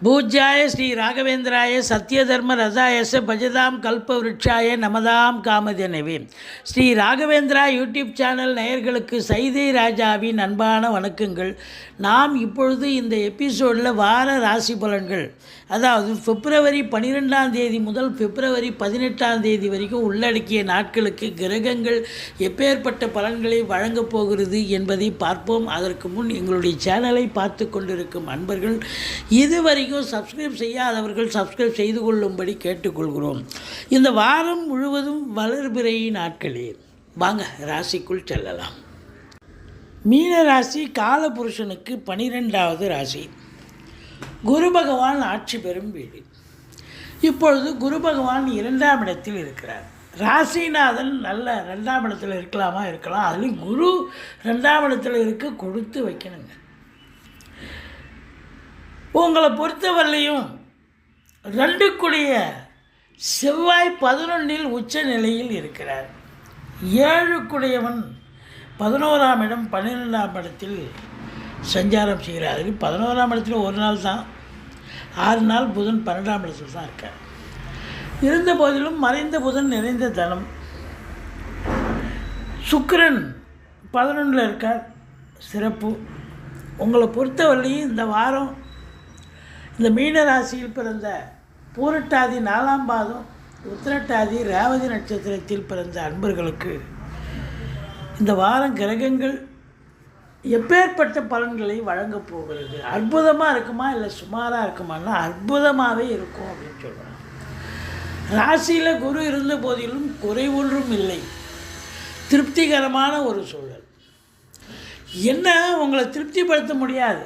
பூஜ்யாய Sri ராகவேந்திராய சத்யதர்ம ரசாயச பஜதாம் கல்பவ்ருட்சாய நமதாம் காமதேனவே. Sri Raghavendra YouTube channel நேயர்களுக்கு சைதை ராஜாவின் அன்பான வணக்கங்கள். நாம் இப்பொழுது இந்த எபிசோடில் வார ராசி பலன்கள், அதாவது பிப்ரவரி 12 முதல் பிப்ரவரி 18 வரைக்கும் உள்ளடக்கிய நாட்களுக்கு கிரகங்கள் எப்பேற்பட்ட பலன்களை வழங்கப் போகிறது என்பதை பார்ப்போம். அதற்கு முன் எங்களுடைய சேனலை பார்த்து கொண்டிருக்கும் அன்பர்கள் இதுவரைக்கும் சப்ஸ்கிரைப் செய்யாதவர்கள் சப்ஸ்கிரைப் செய்து கொள்ளும்படி கேட்டுக்கொள்கிறோம். இந்த வாரம் முழுவதும் வளர்பிறை நாட்களே. வாங்க ராசிக்குள் செல்லலாம். மீன ராசி காலபுருஷனுக்கு 12வது ராசி. குரு பகவான் ஆட்சி பெறும் வீடு. இப்பொழுது குரு பகவான் 2ஆம் இடத்தில் இருக்கிறார். ராசிநாதன் நல்ல 2ஆம் இடத்துல இருக்கலாம். அதுலேயும் குரு 2ஆம் இடத்துல இருக்க கொடுத்து வைக்கணுங்க. உங்களை பொறுத்தவரையிலையும் 2 செவ்வாய் 11 உச்ச நிலையில் இருக்கிறார். 7 11ஆம் இடம் 12ஆம் இடத்தில் சஞ்சாரம் செய்கிறார். 11ஆம் இடத்துல ஒரு நாள் தான், 6 நாள் புதன் 12ஆம் இடத்தில் தான் இருக்கார். இருந்த போதிலும் மறைந்த புதன் நிறைந்த தனம். சுக்கிரன் 11 இருக்கார், சிறப்பு. உங்களை பொறுத்தவரையிலையும் இந்த வாரம் இந்த மீன ராசியில் பிறந்த பூரட்டாதி 4ஆம் பாதம், உத்திரட்டாதி, ரேவதி நட்சத்திரத்தில் பிறந்த அன்பர்களுக்கு இந்த வாரம் கிரகங்கள் எப்பேற்பட்ட பலன்களை வழங்கப் போகிறது? அற்புதமாக இருக்குமா இல்லை சுமாராக இருக்குமான்னா அற்புதமாகவே இருக்கும் அப்படின்னு சொல்கிறாங்க. ராசியில் குரு இருந்த போதிலும் குறை ஒன்றும் இல்லை, திருப்திகரமான ஒரு சூழல். என்ன உங்களை திருப்திப்படுத்த முடியாது,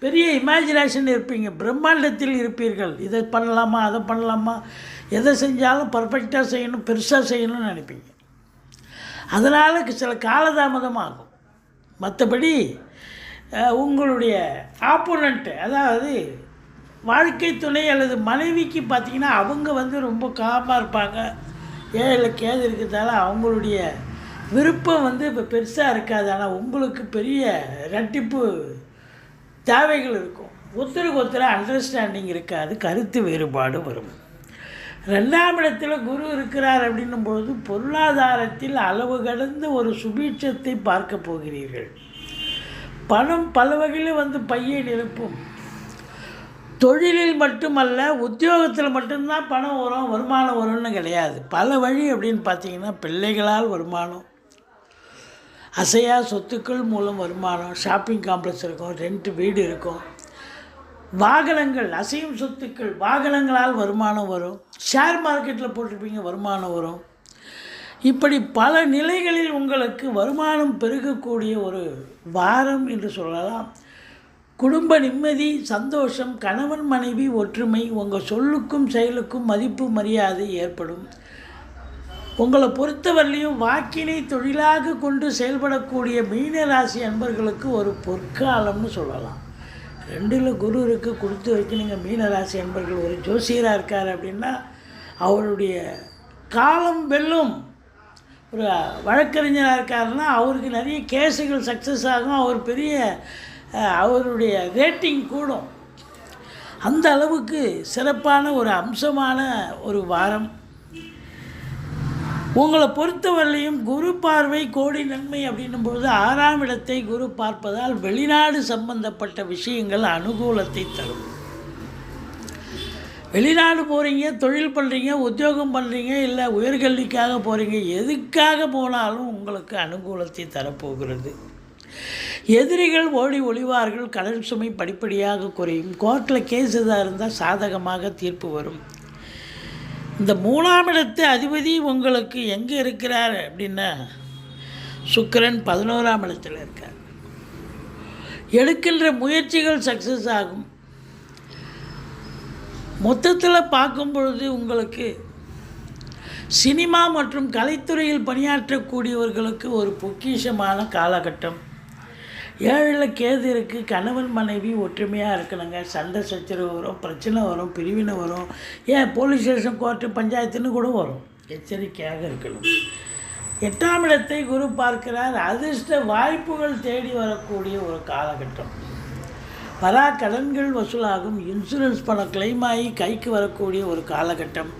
பெரிய இமேஜினேஷன் இருப்பீங்க, பிரம்மாண்டத்தில் இருப்பீர்கள். இதை பண்ணலாமா அதை பண்ணலாமா, எதை செஞ்சாலும் பர்ஃபெக்டாக செய்யணும், பெருசாக செய்யணும்னு நினைப்பீங்க. அதனால் சில காலதாமதம் ஆகும். மற்றபடி உங்களுடைய ஆப்போனண்ட்டு, அதாவது வாழ்க்கை துணை அல்லது மனைவிக்கு பார்த்திங்கன்னா அவங்க ரொம்ப காமாக இருப்பாங்க. ஏழில் கேது இருக்கிறதால அவங்களுடைய விருப்பம் இப்போ பெருசாக இருக்காது. ஆனால் உங்களுக்கு பெரிய ரெட்டிப்பு தேவைகள் இருக்கும். ஒருத்தருக்கு ஒருத்தர் அண்டர்ஸ்டாண்டிங் இருக்காது, கருத்து வேறுபாடு வரும். 2ஆம் இடத்துல குரு இருக்கிறார் அப்படின்னும்போது பொருளாதாரத்தில் அளவு கடந்த ஒரு சுபீட்சத்தை பார்க்க போகிறீர்கள். பணம் பல வகையில் பையை நிரப்பும். தொழிலில் மட்டுமல்ல, உத்தியோகத்தில் மட்டும்தான் பணம் வரும், வருமானம் வரும்னு கிடையாது. பல வழி அப்படின்னு பார்த்தீங்கன்னா, பிள்ளைகளால் வருமானம், அசையா சொத்துக்கள் மூலம் வருமானம், ஷாப்பிங் காம்ப்ளெக்ஸ் இருக்கும், ரெண்ட் வீடு இருக்கும், வாகனங்கள், அசையும் சொத்துக்கள், வாகனங்களால் வருமானம் வரும், ஷேர் மார்க்கெட்டில் போட்டிருப்பீங்க, வருமானம் வரும். இப்படி பல நிலைகளில் உங்களுக்கு வருமானம் பெருகக்கூடிய ஒரு வாரம் என்று சொல்லலாம். குடும்ப நிம்மதி, சந்தோஷம், கணவன் மனைவி ஒற்றுமை, உங்கள் சொல்லுக்கும் செயலுக்கும் மதிப்பு மரியாதை ஏற்படும். உங்களை பொறுத்தவரையிலையும் வாக்கினை தொழிலாக கொண்டு செயல்படக்கூடிய மீனராசி அன்பர்களுக்கு ஒரு பொற்காலம்னு சொல்லலாம். 2ல் குரு கொடுத்து வைக்கணுங்க. மீனராசி அன்பர்கள் ஒரு ஜோசியராக இருக்கார் அப்படின்னா அவருடைய காலம் வெல்லும். ஒரு வழக்கறிஞராக இருக்காருன்னா அவருக்கு நிறைய கேஸுகள் சக்ஸஸ் ஆகும், அவருடைய ரேட்டிங் கூடும். அந்த அளவுக்கு சிறப்பான ஒரு அம்சமான ஒரு வாரம். உங்களை பொறுத்தவரையிலையும் குரு பார்வை கோடி நன்மை அப்படின்னும்போது 6ஆம் இடத்தை குரு பார்ப்பதால் வெளிநாடு சம்பந்தப்பட்ட விஷயங்கள் அனுகூலத்தை தரும். வெளிநாடு போகிறீங்க, தொழில் பண்ணுறீங்க, உத்தியோகம் பண்ணுறீங்க, இல்லை உயர்கல்விக்காக போகிறீங்க, எதுக்காக போனாலும் உங்களுக்கு அனுகூலத்தை தரப்போகிறது. எதிரிகள் ஓடி ஒளிவார்கள், கடன் சுமை படிப்படியாக குறையும். கோர்ட்டில் கேஸ் எதாக இருந்தால் சாதகமாக தீர்ப்பு வரும். இந்த 3ஆம் இடத்து அதிபதி உங்களுக்கு எங்கே இருக்கிறார் அப்படின்னா சுக்கிரன் 11ஆம் இடத்தில் இருக்கார். எடுக்கின்ற முயற்சிகள் சக்ஸஸ் ஆகும். மொத்தத்தில் பார்க்கும் பொழுது உங்களுக்கு சினிமா மற்றும் கலைத்துறையில் பணியாற்றக்கூடியவர்களுக்கு ஒரு பொக்கிஷமான காலகட்டம். 7ல் கேது இருக்குது, கணவன் மனைவி ஒற்றுமையாக இருக்கணுங்க. சண்டை சச்சரவு வரும், பிரச்சனை வரும், பிரிவினை வரும், ஏன் போலீஸ் ஸ்டேஷன், கோர்ட்டு, பஞ்சாயத்துன்னு கூட வரும். எச்சரிக்கையாக இருக்கணும். 8ஆம் இடத்தை குரு பார்க்கிறார். அதிர்ஷ்ட வாய்ப்புகள் தேடி வரக்கூடிய ஒரு காலகட்டம். கடன்கள் வசூலாகும், இன்சூரன்ஸ் பணம் கிளைம் ஆகி கைக்கு வரக்கூடிய ஒரு காலகட்டம்.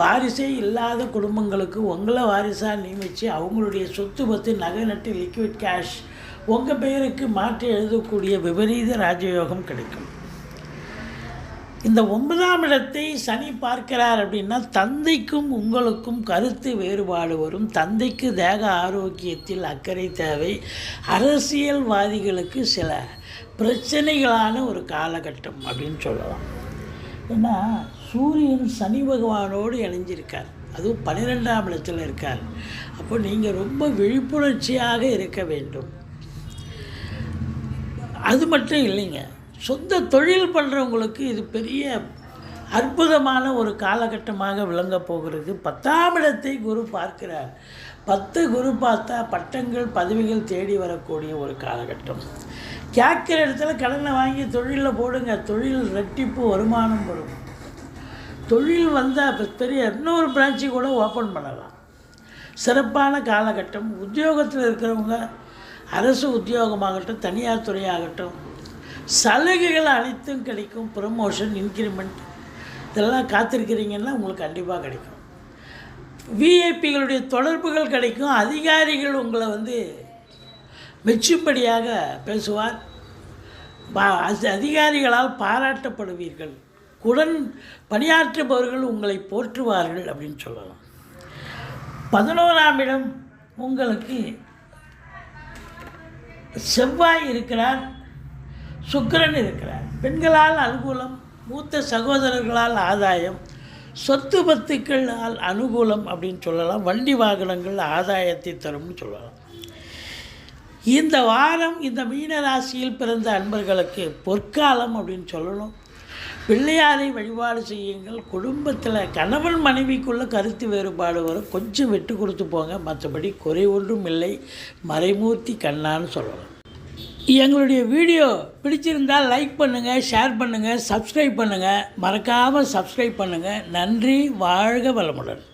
வாரிசே இல்லாத குடும்பங்களுக்கு உங்களை வாரிசாக நியமித்து அவங்களுடைய சொத்து பத்து நகை நட்டு லிக்விட் கேஷ் உங்கள் பெயருக்கு மாற்றி எழுதக்கூடிய விபரீத ராஜயோகம் கிடைக்கும். இந்த 9ஆம் இடத்தை சனி பார்க்கிறார் அப்படின்னா தந்தைக்கும் உங்களுக்கும் கருத்து வேறுபாடு வரும். தந்தைக்கு தேக ஆரோக்கியத்தில் அக்கறை தேவை. அரசியல்வாதிகளுக்கு சில பிரச்சனைகளான ஒரு காலகட்டம் அப்படின்னு சொல்லலாம். ஏன்னா சூரியன் சனி பகவானோடு இணைஞ்சிருக்கார், அதுவும் 12ஆம் இடத்தில் இருக்கார். அப்போ நீங்கள் ரொம்ப விழிப்புணர்ச்சியாக இருக்க வேண்டும். அது மட்டும் இல்லைங்க, சொந்த தொழில் பண்ணுறவங்களுக்கு இது பெரிய அற்புதமான ஒரு காலகட்டமாக விளங்க போகிறது. 10ஆம் இடத்தை குரு பார்க்கிறார். 10 குரு பார்த்தா பட்டங்கள் பதவிகள் தேடி வரக்கூடிய ஒரு காலகட்டம். கேட்குற இடத்துல கடனை வாங்கி தொழிலில் போடுங்க, தொழில் ரெட்டிப்பு வருமானம் வரும். தொழில் வந்தால் பெரிய இன்னொரு பிரான்ச்சு கூட ஓப்பன் பண்ணலாம். சிறப்பான காலகட்டம். உத்தியோகத்தில் இருக்கிறவங்க அரசு உத்தியோகமாகட்டும் தனியார் துறையாகட்டும் சலுகைகள் அனைத்தும் கிடைக்கும். ப்ரமோஷன், இன்க்ரிமெண்ட் இதெல்லாம் காத்திருக்கிறீங்கன்னா உங்களுக்கு கண்டிப்பாக கிடைக்கும். விஐபிகளுடைய தொடர்புகள் கிடைக்கும். அதிகாரிகள் உங்களை மெச்சும்படியாக பேசுவார். அதிகாரிகளால் பாராட்டப்படுவீர்கள். உடன் பணியாற்றுபவர்கள் உங்களை போற்றுவார்கள் அப்படின்னு சொல்லலாம். 11ஆம் இடம் உங்களுக்கு செவ்வாய் இருக்கிறார், சுக்கிரன் இருக்கிறார். பெண்களால் அனுகூலம், மூத்த சகோதரர்களால் ஆதாயம், சொத்து பத்துக்களால் அனுகூலம் அப்படின்னு சொல்லலாம். வண்டி வாகனங்கள் ஆதாயத்தை தரும்னு சொல்லலாம். இந்த வாரம் இந்த மீன ராசியில் பிறந்த அன்பர்களுக்கு பொற்காலம் அப்படின்னு சொல்லணும். பிள்ளையாரை வழிபாடு செய்யுங்கள். குடும்பத்தில் கணவன் மனைவிக்குள்ள கருத்து வேறுபாடு வரும், கொஞ்சம் விட்டு கொடுத்து போங்க. மற்றபடி குறை ஒன்றும் இல்லை. மறைமூர்த்தி கண்ணான்னு சொல்லலாம். எங்களுடைய வீடியோ பிடிச்சிருந்தால் லைக் பண்ணுங்கள், ஷேர் பண்ணுங்கள், சப்ஸ்கிரைப் பண்ணுங்கள். மறக்காமல் சப்ஸ்கிரைப் பண்ணுங்கள். நன்றி. வாழ்க வளமுடன்.